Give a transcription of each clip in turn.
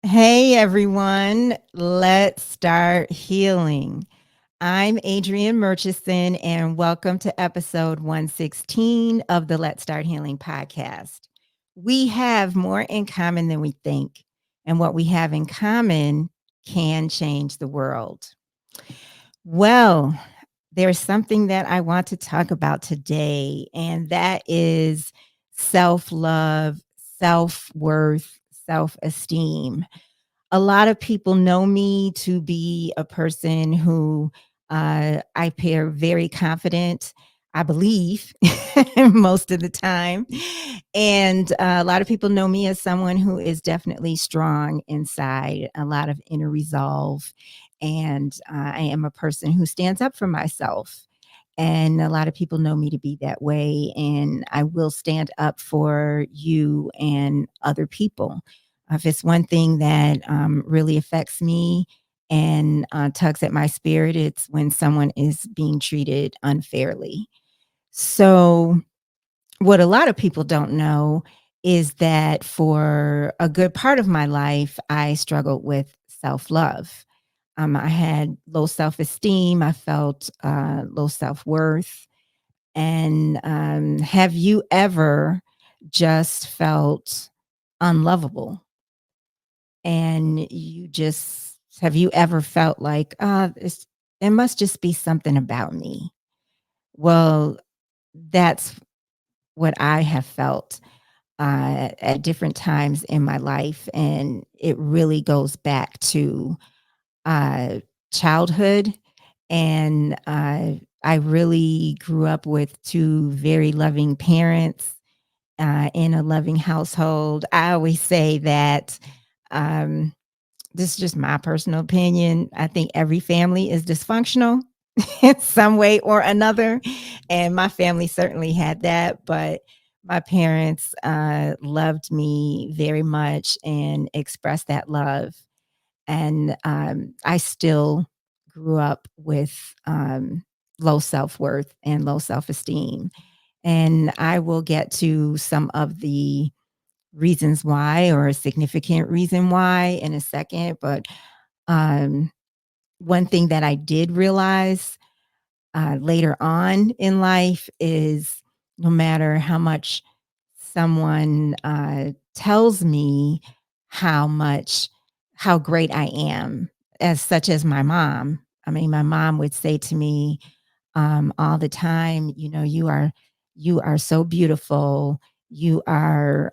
Hey everyone, let's start healing. I'm Adrianne Murchison, and welcome to episode 116 of the Let's Start Healing podcast. We have more in common than we think, and what we have in common can change the world. Well, there's something that I want to talk about today, and that is self love, self worth, self esteem. A lot of people know me to be a person who I appear very confident, I believe, most of the time. And a lot of people know me as someone who is definitely strong inside, a lot of inner resolve. And I am a person who stands up for myself. And a lot of people know me to be that way. And I will stand up for you and other people. If it's one thing that really affects me and tugs at my spirit, it's when someone is being treated unfairly. So, what a lot of people don't know is that for a good part of my life, I struggled with self love. I had low self esteem. I felt low self worth. And have you ever just felt unlovable? And you just have you ever felt like, it must just be something about me? Well, that's what I have felt at different times in my life. And it really goes back to uh, childhood. And I really grew up with two very loving parents in a loving household. I always say that um, this is just my personal opinion. I think every family is dysfunctional in some way or another. And my family certainly had that. But my parents loved me very much and expressed that love. And I still grew up with low self worth and low self esteem. And I will get to some of the reasons why, or a significant reason why, in a second. But um, one thing that I did realize later on in life is no matter how much someone tells me how great I am, as such as my mom. I mean, my mom would say to me all the time, you are so beautiful. You are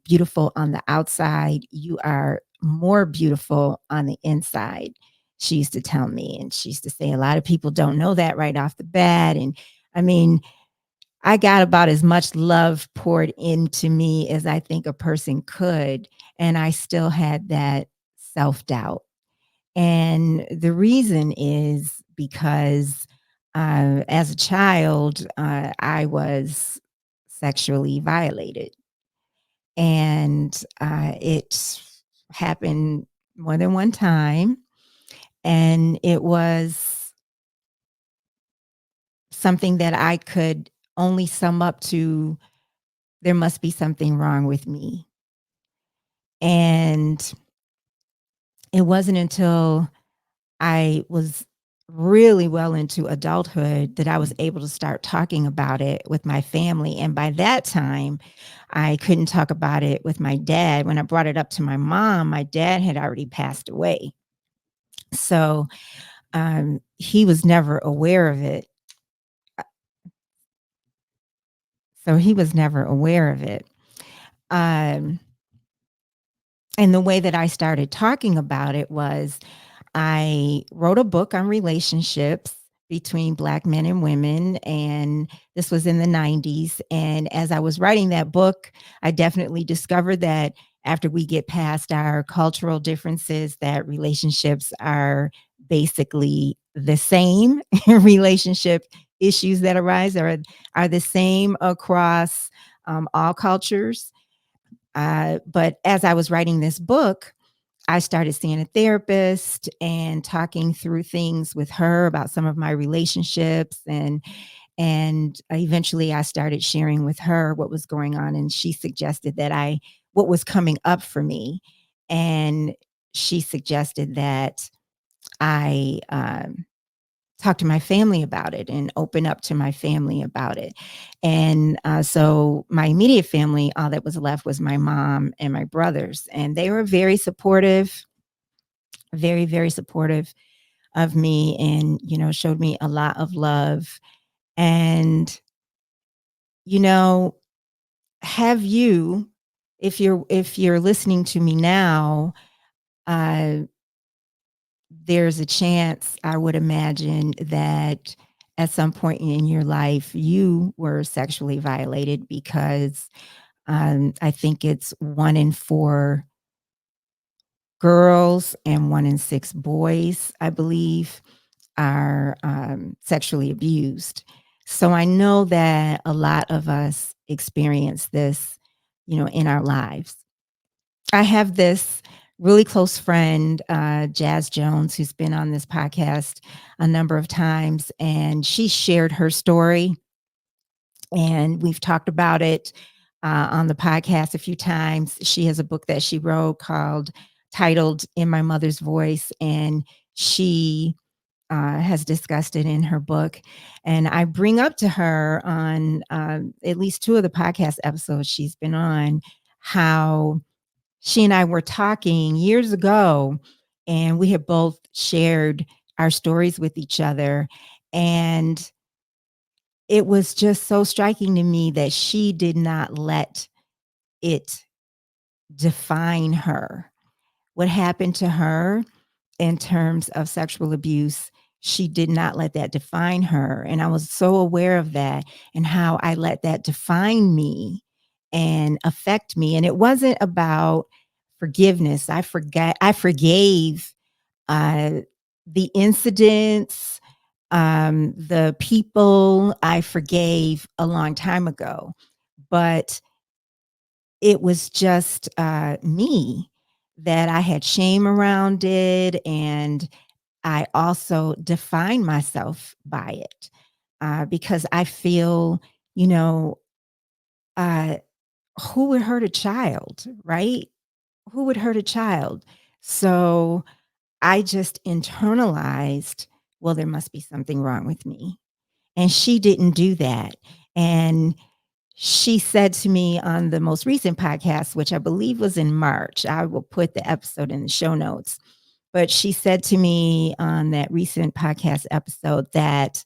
beautiful on the outside. You are more beautiful on the inside. She used to tell me, and she used to say, a lot of people don't know that right off the bat. And I mean, I got about as much love poured into me as I think a person could. And I still had that self doubt. And the reason is because as a child, I was sexually violated. And it happened more than one time. And it was something that I could only sum up to there must be something wrong with me. And it wasn't until I was really well into adulthood that I was able to start talking about it with my family. And by that time, I couldn't talk about it with my dad. When I brought it up to my mom, my dad had already passed away. So he was never aware of it. So he was never aware of it. Um, and the way that I started talking about it was I wrote a book on relationships between Black men and women, and this was in the 90s. And as I was writing that book, I definitely discovered that after we get past our cultural differences, that relationships are basically the same. Relationship issues that arise are the same across all cultures. But as I was writing this book, I started seeing a therapist and talking through things with her about some of my relationships, and eventually I started sharing with her what was going on, and she suggested that I what was coming up for me. And she suggested that I talk to my family about it and open up to my family about it. And so my immediate family, all that was left was my mom and my brothers. And they were very supportive, very, very supportive of me and, showed me a lot of love. And, you know, have you, if you're listening to me now, uh, there's a chance, I would imagine, that at some point in your life you were sexually violated because I think it's 1 in 4 girls and 1 in 6 boys, I believe, are sexually abused. So I know that a lot of us experience this, in our lives. I have this really close friend, Jaaz Jones, who's been on this podcast a number of times, and she shared her story, and we've talked about it on the podcast a few times. She has a book that she wrote titled "In My Mother's Voice," and she has discussed it in her book. And I bring up to her on at least 2 of the podcast episodes she's been on how she and I were talking years ago, and we had both shared our stories with each other. And it was just so striking to me that she did not let it define her. What happened to her in terms of sexual abuse, she did not let that define her. And I was so aware of that and how I let that define me and affect me. And it wasn't about forgiveness. I forgave uh, the incidents, the people I forgave a long time ago. But it was just me that I had shame around it. And I also define myself by it because I feel, you know, uh, who would hurt a child, right? Who would hurt a child? So I just internalized, well, there must be something wrong with me. And she didn't do that. And she said to me on the most recent podcast, which I believe was in March, I will put the episode in the show notes. But she said to me on that recent podcast episode that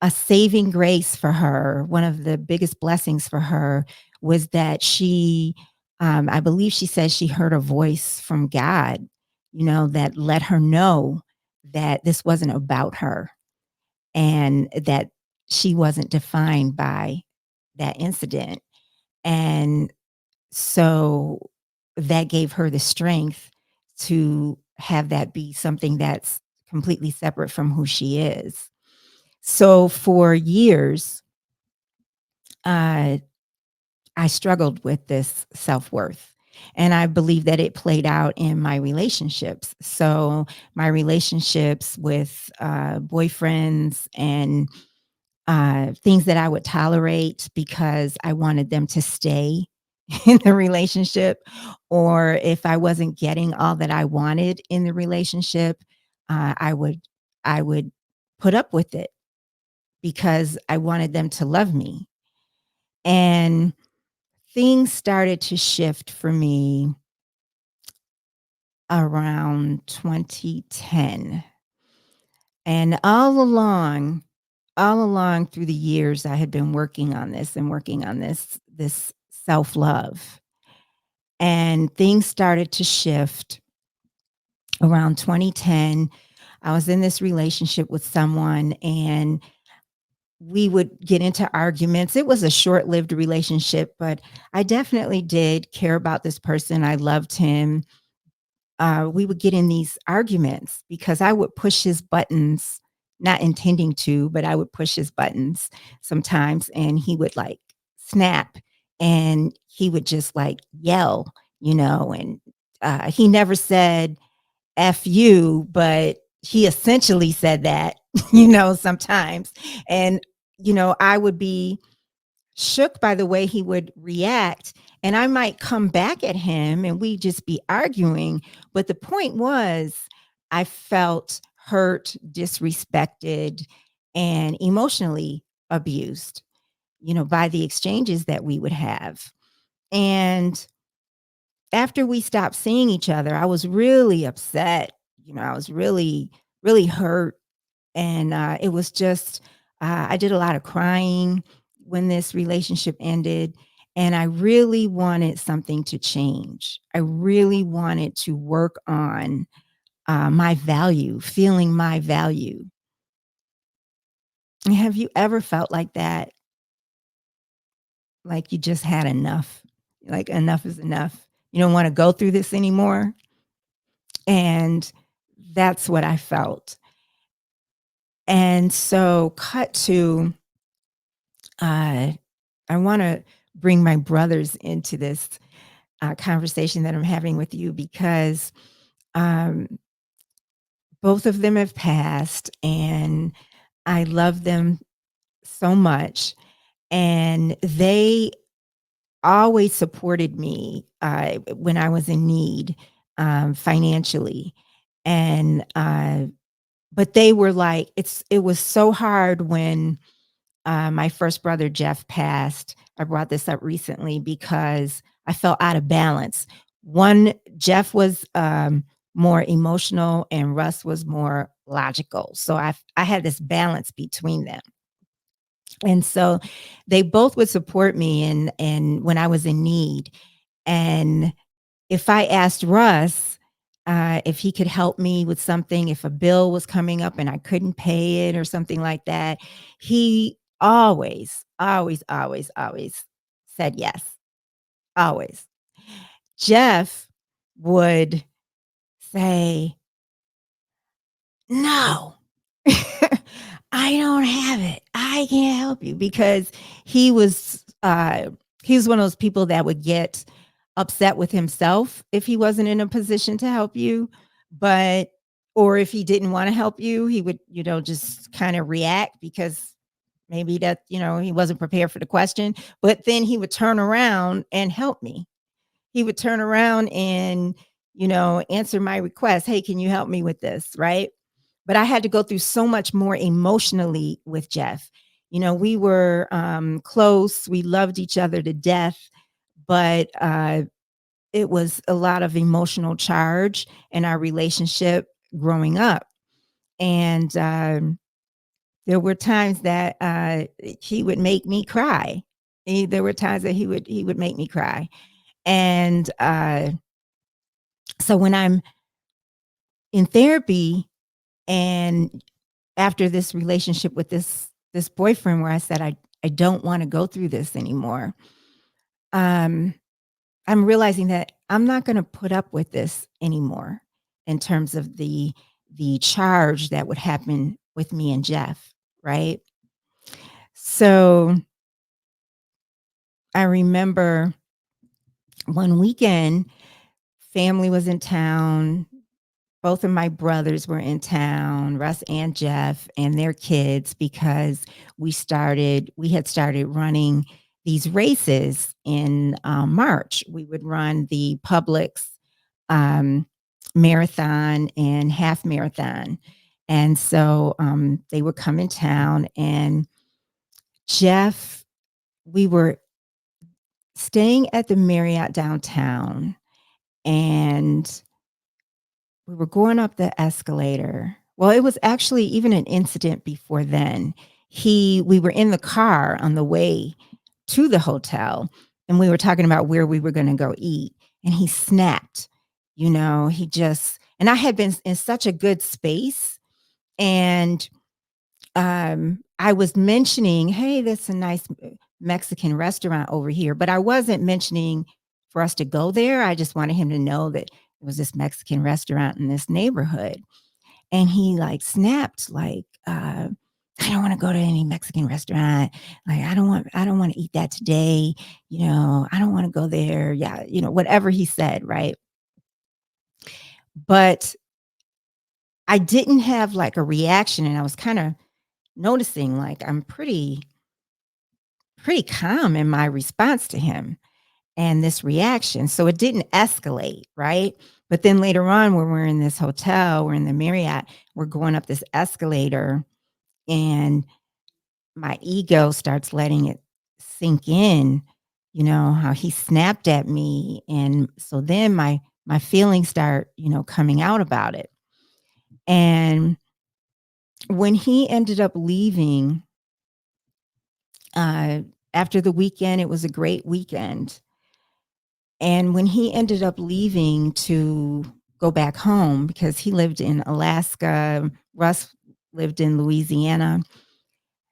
a saving grace for her, one of the biggest blessings for her, was that I believe she said she heard a voice from God, that let her know that this wasn't about her and that she wasn't defined by that incident. And so that gave her the strength to have that be something that's completely separate from who she is. So for years, uh, I struggled with this self-worth. And I believe that it played out in my relationships. So my relationships with boyfriends and things that I would tolerate because I wanted them to stay in the relationship, or if I wasn't getting all that I wanted in the relationship, uh, I would I would put up with it because I wanted them to love me. And things started to shift for me around 2010. And all along through the years, I had been working on this and working on this self-love. And things started to shift around 2010. I was in this relationship with someone and we would get into arguments. It was a short-lived relationship, but I definitely did care about this person. I loved him. We would get in these arguments because I would push his buttons, not intending to, but I would push his buttons sometimes and he would like snap and he would just like yell, and he never said F you, but he essentially said that, sometimes. And, I would be shook by the way he would react. And I might come back at him and we just be arguing. But the point was, I felt hurt, disrespected, and emotionally abused, by the exchanges that we would have. And after we stopped seeing each other, I was really upset. I was really, really hurt. And it was just, I did a lot of crying when this relationship ended. And I really wanted something to change. I really wanted to work on my value, feeling my value. Have you ever felt like that? Like you just had enough? Like enough is enough. You don't want to go through this anymore? And that's what I felt. And so, cut to, uh, I want to bring my brothers into this conversation that I'm having with you because um, both of them have passed and I love them so much. And they always supported me when I was in need financially. And, but they were like, it was so hard when my first brother, Jeff, passed. I brought this up recently because I felt out of balance. Jeff was more emotional and Russ was more logical. So I had this balance between them. And so they both would support me and when I was in need. And if I asked Russ if he could help me with something, if a bill was coming up and I couldn't pay it or something like that, he always, always, always, always said yes. Always. Jeff would say, "No, I don't have it. I can't help you," because he was uh he was one of those people that would get upset with himself if he wasn't in a position to help you, but or if he didn't want to help you, he would, just kind of react because maybe that, he wasn't prepared for the question, but then he would turn around and help me. He would turn around and, answer my request. "Hey, can you help me with this?" Right? But I had to go through so much more emotionally with Jeff. We were close. We loved each other to death, but it was a lot of emotional charge in our relationship growing up. And there were times that he would make me cry. There were times that he would make me cry. And so when I'm in therapy and after this relationship with this boyfriend where I said I don't want to go through this anymore. Um I'm realizing that I'm not going to put up with this anymore in terms of the charge that would happen with me and Jeff, right? So I remember one weekend, family was in town. Both of my brothers were in town, Russ and Jeff, and their kids, because we had started running these races in March. We would run the Publix um, marathon and half marathon. And so they would come in town, and Jeff, we were staying at the Marriott downtown, and we were going up the escalator. Well, it was actually even an incident before then. We were in the car on the way to the hotel and we were talking about where we were going to go eat and he snapped. He just and I had been in such a good space and I was mentioning, "Hey, that's a nice Mexican restaurant over here," but I wasn't mentioning for us to go there. I just wanted him to know that there was this Mexican restaurant in this neighborhood. And he like snapped, like, "I don't want to go to any Mexican restaurant. Like, I don't want to eat that today. I don't want to go there." Yeah, whatever he said, right? But I didn't have like a reaction, and I was kind of noticing like I'm pretty calm in my response to him. and this reaction. So it didn't escalate, right? But then later on, when we're in this hotel, we're in the Marriott, we're going up this escalator, and my ego starts letting it sink in, how he snapped at me. And so then my feelings start, coming out about it. And when he ended up leaving, uh, after the weekend, it was a great weekend. And when he ended up leaving to go back home, because he lived in Alaska, Russ lived in Louisiana,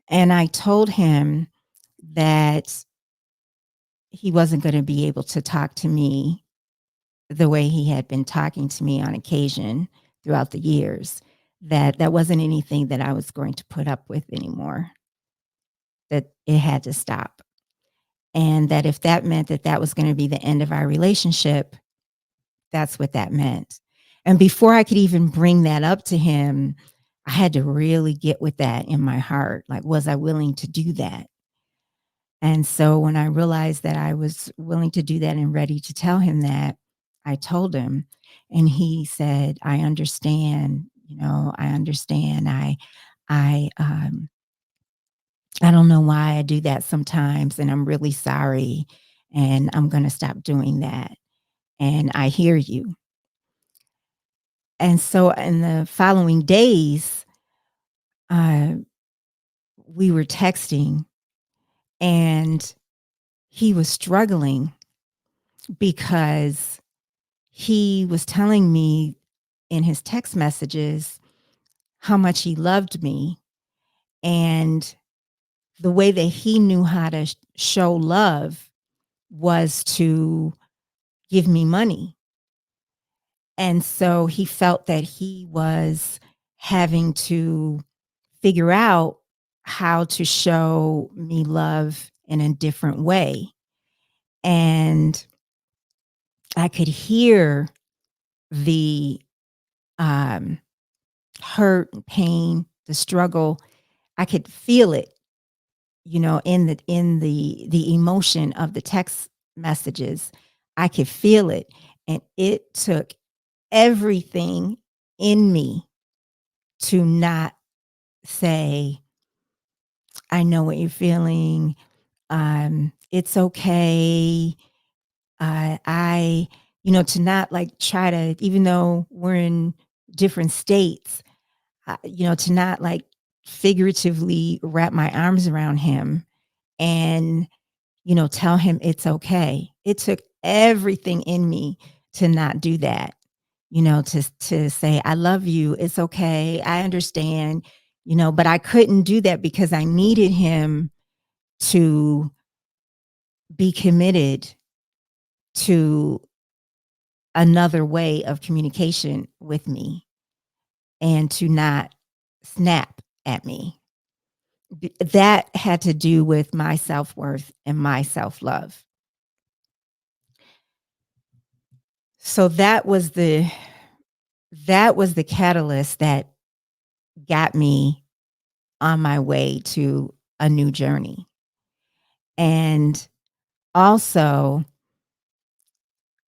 and I told him that he wasn't going to be able to talk to me the way he had been talking to me on occasion throughout the years, that wasn't anything that I was going to put up with anymore, that it had to stop. And that if that meant that that was going to be the end of our relationship, that's what that meant. And before I could even bring that up to him, I had to really get with that in my heart. Like, was I willing to do that? And so when I realized that I was willing to do that and ready to tell him that, I told him, and he said, "I understand, I understand. I I don't know why I do that sometimes, and I'm really sorry, and I'm going to stop doing that. And I hear you." And so in the following days, uh, we were texting, and he was struggling because he was telling me in his text messages how much he loved me, and the way that he knew how to show love was to give me money. And so he felt that he was having to figure out how to show me love in a different way. And I could hear the um, hurt and pain, the struggle. I could feel it, in the emotion of the text messages. I could feel it. And it took everything in me to not say, "I know what you're feeling. It's okay." To not like try to, even though we're in different states, to not like figuratively wrap my arms around him and, tell him it's okay. It took everything in me to not do that, to say, "I love you. It's okay. I understand," but I couldn't do that because I needed him to be committed to another way of communication with me and to not snap at me. That had to do with my self-worth and my self-love. So that was the catalyst that got me on my way to a new journey. And also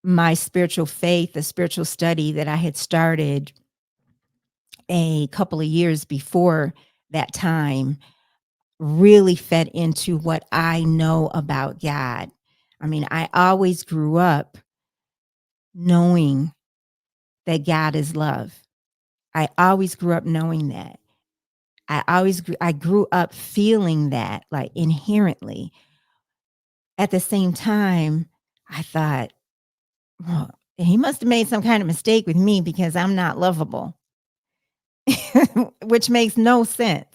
my spiritual faith, the spiritual study that I had started a couple of years before that time really fed into what I know about God. I mean, I always grew up knowing that God is love. I always grew up knowing that. I grew up feeling that, like, inherently. At the same time, I thought, "Well, he must have made some kind of mistake with me because I'm not lovable," which makes no sense.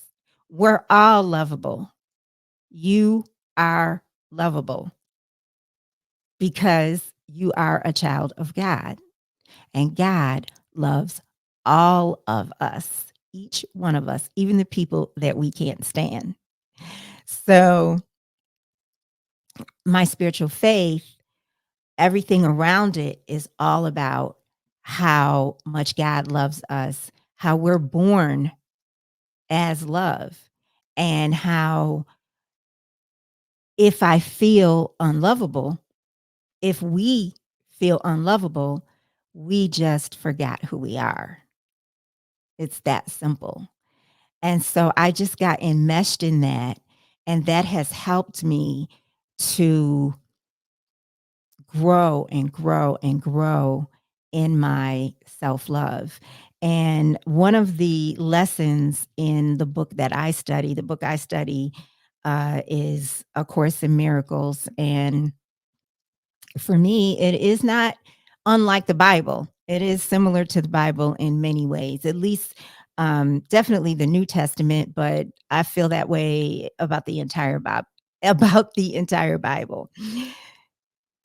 We're all lovable. You are lovable because you are a child of God, and God loves all of us, each one of us, even the people that we can't stand. So, my spiritual faith, everything around it is all about how much God loves us, how we're born as love, and how if I feel unlovable, If we feel unlovable, we just forgot who we are. It's that simple. And so I just got enmeshed in that, and that has helped me to grow and grow and grow in my self-love. And one of the lessons in the book I study is A Course in Miracles. And for me, it is not unlike the Bible. It is similar to the Bible in many ways, at least definitely the New Testament, but I feel that way about the entire Bible. About the entire Bible.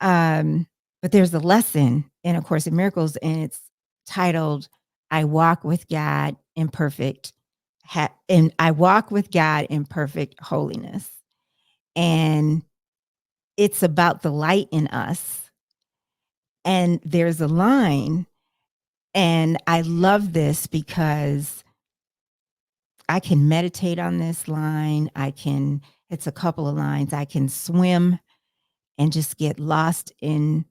Um, but there's a lesson in A Course in Miracles, and it's titled "I Walk with God in Perfect," and I walk with God in perfect holiness. And it's about the light in us. And there's a line, and I love this because I can meditate on this line. It's a couple of lines. I can swim and just get lost in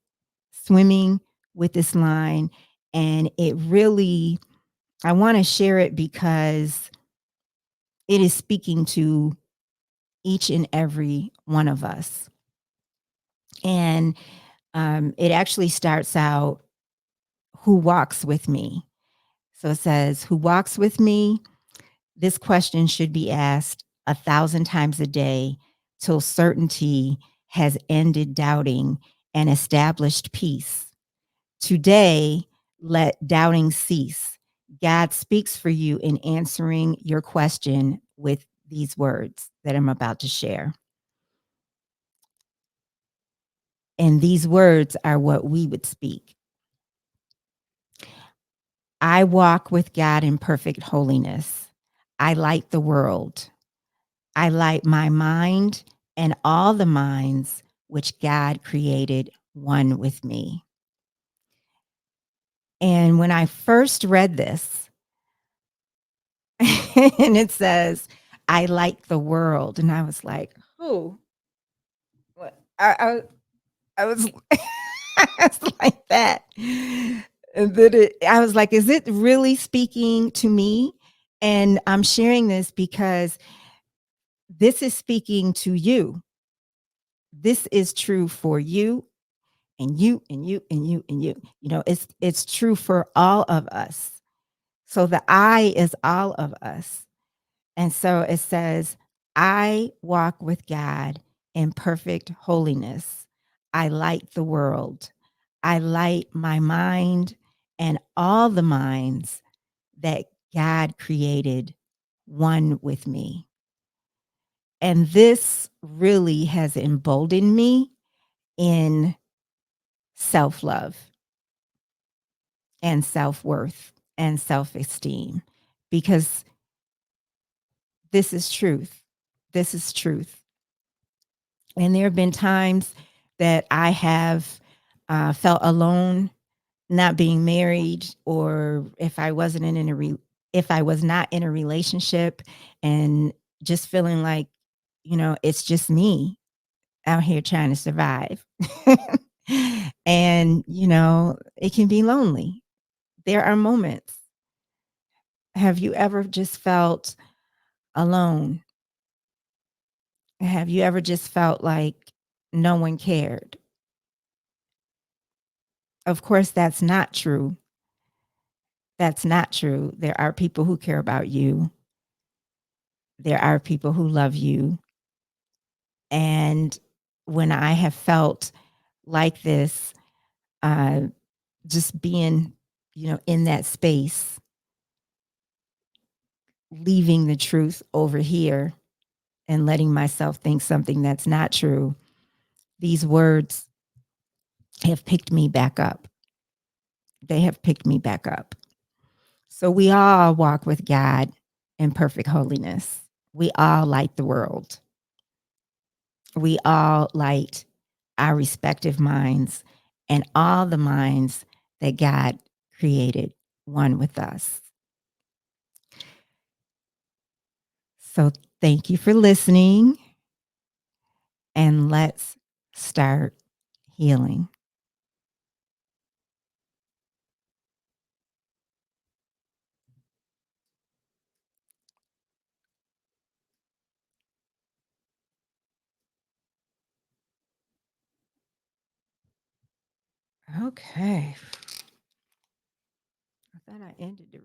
swimming with this line. And it really, I want to share it because it is speaking to each and every one of us. And it actually starts out, "Who walks with me?" So it says, "Who walks with me?" This question should be asked 1,000 times a day till certainty has ended doubting and established peace. Today, let doubting cease. God speaks for you in answering your question with these words that I'm about to share. And these words are what we would speak. I walk with God in perfect holiness. I light the world. I light my mind and all the minds which God created one with me. And when I first read this, and it says, "I light the world," and I was like, "Who? What?" I was, I was like that. And then I was like, "Is it really speaking to me?" And I'm sharing this because this is speaking to you. This is true for you and you and you and you and you. It's true for all of us. So the I is all of us. And so it says, "I walk with God in perfect holiness. I light the world. I light my mind and all the minds that God created one with me." And this really has emboldened me in self love and self worth and self esteem because this is truth. This is truth. And there have been times that I have felt alone, not being married, or if I was not in a relationship, and just feeling like, it's just me out here trying to survive. And it can be lonely. There are moments. Have you ever just felt alone? Have you ever just felt like no one cared? Of course, that's not true. That's not true. There are people who care about you. There are people who love you. And when I have felt like this, uh, just being, in that space, leaving the truth over here and letting myself think something that's not true, these words have picked me back up. They have picked me back up. So we all walk with God in perfect holiness. We all light the world. We all light our respective minds and all the minds that God created one with us. So thank you for listening, and let's start healing. Okay. I thought I ended the